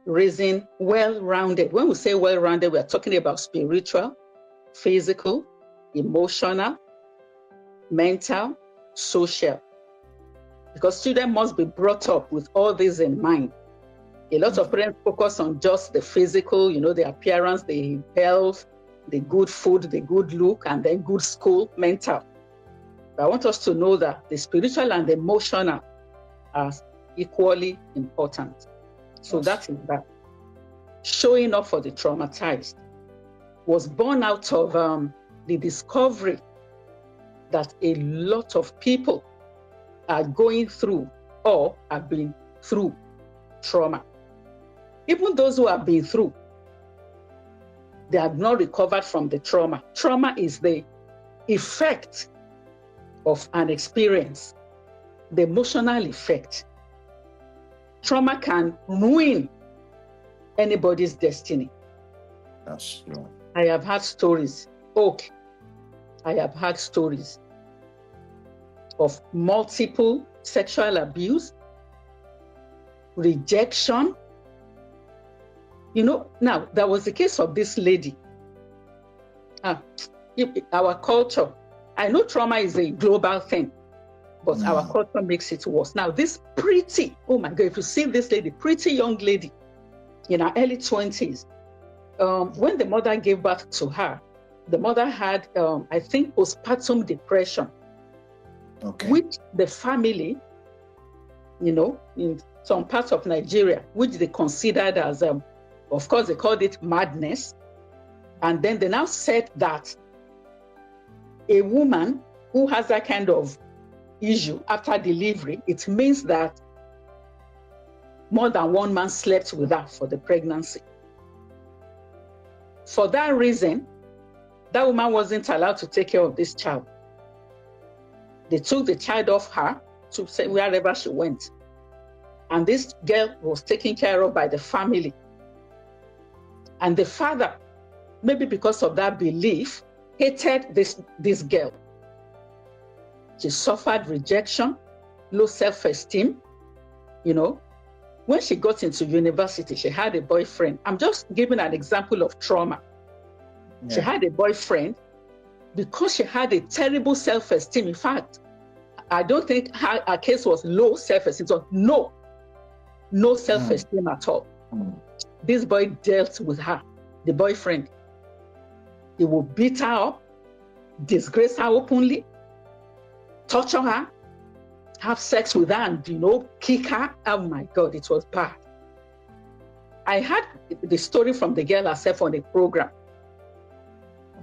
raising well-rounded. When we say well-rounded, we are talking about spiritual, physical, emotional, mental, social. Because children must be brought up with all this in mind. A lot of parents focus on just the physical, the appearance, the health, the good food, the good look, and then good school, mental. But I want us to know that the spiritual and the emotional are equally important. So that is that. Showing up for the traumatized was born out of the discovery that a lot of people are going through or have been through trauma. Even those who have been through, they have not recovered from the trauma. Trauma is the effect of an experience, the emotional effect. Trauma can ruin anybody's destiny. That's true. I have had stories. I have had stories of multiple sexual abuse, rejection. Now there was the case of this lady. Our culture, I know trauma is a global thing, but our culture makes it worse. Now this pretty, oh my God, if you see this lady, pretty young lady in her early 20s, when the mother gave birth to her, the mother had, I think, postpartum depression, which the family, in some parts of Nigeria, which they considered as, of course, they called it madness. And then they now said that a woman who has that kind of issue after delivery, it means that more than one man slept with her for the pregnancy. For that reason, that woman wasn't allowed to take care of this child. They took the child off her to say wherever she went. And this girl was taken care of by the family. And the father, maybe because of that belief, hated this girl. She suffered rejection, low self-esteem. When she got into university, she had a boyfriend. I'm just giving an example of trauma. Yeah. She had a boyfriend because she had a terrible self-esteem. In fact, I don't think her case was low self-esteem. It was no self-esteem at all. This boy dealt with her, the boyfriend. He would beat her up, disgrace her openly, torture her, have sex with her and, kick her. Oh my God, it was bad. I had the story from the girl herself on the program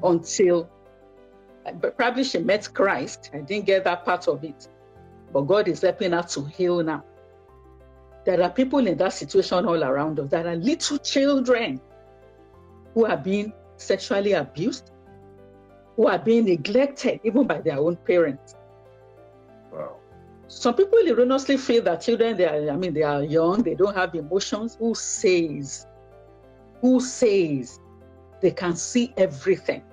until probably she met Christ. I didn't get that part of it, but God is helping her to heal now. There are people in that situation all around us. There are little children who are being sexually abused, who are being neglected even by their own parents. Wow. Some people erroneously feel that children, they are young, they don't have emotions. Who says they can see everything?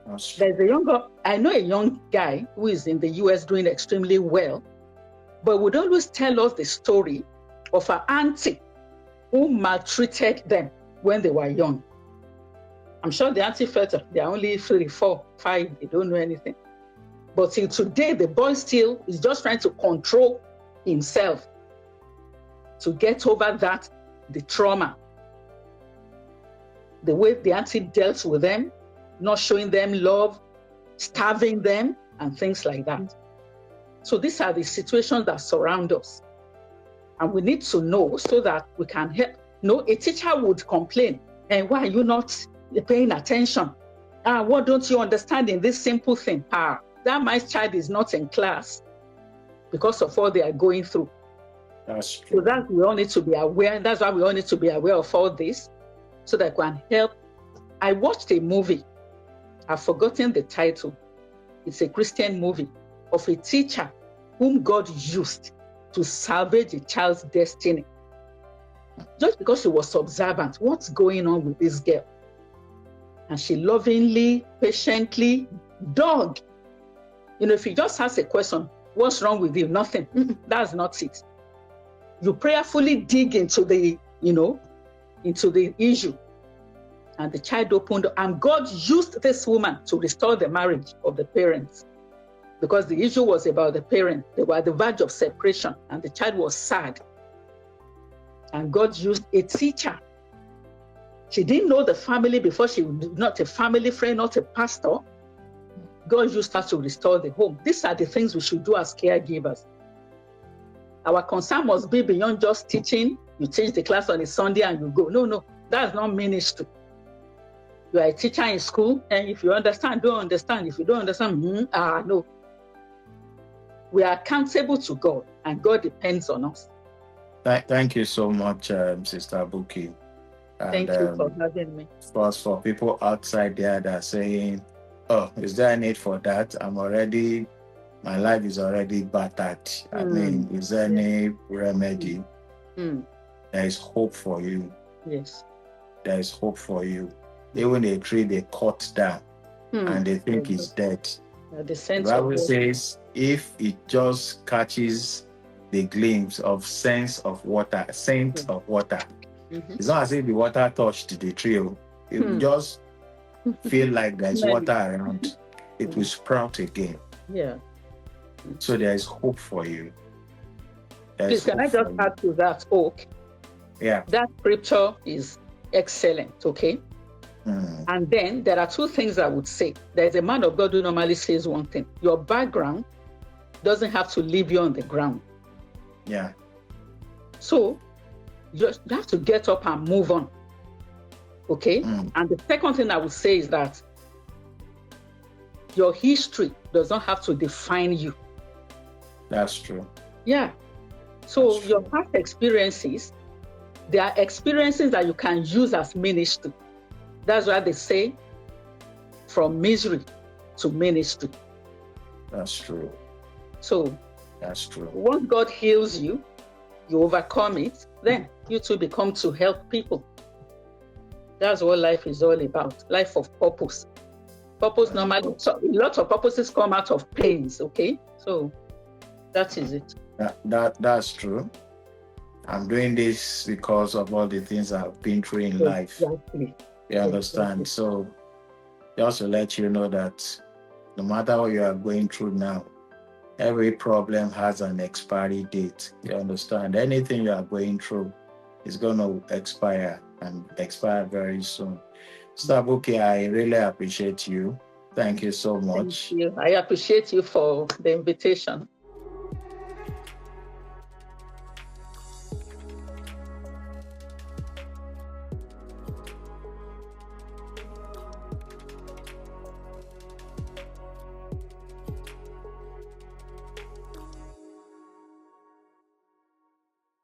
I know a young guy who is in the US doing extremely well, but would always tell us the story of an auntie who maltreated them when they were young. I'm sure the auntie felt they're only 3, 4, 5, they don't know anything. But till today, the boy still is just trying to control himself to get over the trauma. The way the auntie dealt with them, not showing them love, starving them, and things like that. So these are the situations that surround us. And we need to know so that we can help. A teacher would complain, and why are you not paying attention? What don't you understand in this simple thing? That my child is not in class because of all they are going through. That's true. So that we all need to be aware. That's why we all need to be aware of all this so that we can help. I watched a movie. I've forgotten the title. It's a Christian movie of a teacher whom God used to salvage a child's destiny. Just because she was observant, what's going on with this girl? And she lovingly, patiently, if you just ask a question, what's wrong with you? Nothing. That's not it. You prayerfully dig into the into the issue. And the child opened up, and God used this woman to restore the marriage of the parents, because the issue was about the parents. They were at the verge of separation, and the child was sad. And God used a teacher. She didn't know the family before. She was not a family friend, not a pastor. God used her to restore the home. These are the things we should do as caregivers. Our concern must be beyond just teaching. You teach the class on a Sunday and you go. No, that's not ministry. You are a teacher in school, and if you understand, don't understand. If you don't understand, no. We are accountable to God, and God depends on us. Thank you so much, Sister Buki. Thank you for having me. First, for people outside there that are saying, "Oh, is there a need for that? My life is already battered. I mean, is there any remedy?" There is hope for you. Yes. There is hope for you. Even a tree they cut down and they think it's dead. The Bible says if it just catches the glimpse of scent of water, it's not as if the water touched the tree. It will just feel like there's water around. It will sprout again. Yeah. So there is hope for you. Please, can I just add to that, Oak? Yeah. That scripture is excellent, okay? And then there are two things I would say. There's a man of God who normally says one thing. Your background doesn't have to leave you on the ground. Yeah. So you have to get up and move on. Okay? And the second thing I would say is that your history does not have to define you. That's true. Yeah. So your past experiences, they are experiences that you can use as ministry. That's why they say from misery to ministry. That's true. So that's true. Once God heals you, you overcome it, then you too become to help people. That's what life is all about. Life of purpose. Purpose normally, so lots of purposes come out of pains, okay? So that is it. That's true. I'm doing this because of all the things I've been through in life. Exactly. You understand? Exactly. So just to let you know that no matter what you are going through now, every problem has an expiry date. You understand? Anything you are going through is going to expire and expire very soon. Buki, I really appreciate you. Thank you so much. Thank you. I appreciate you for the invitation.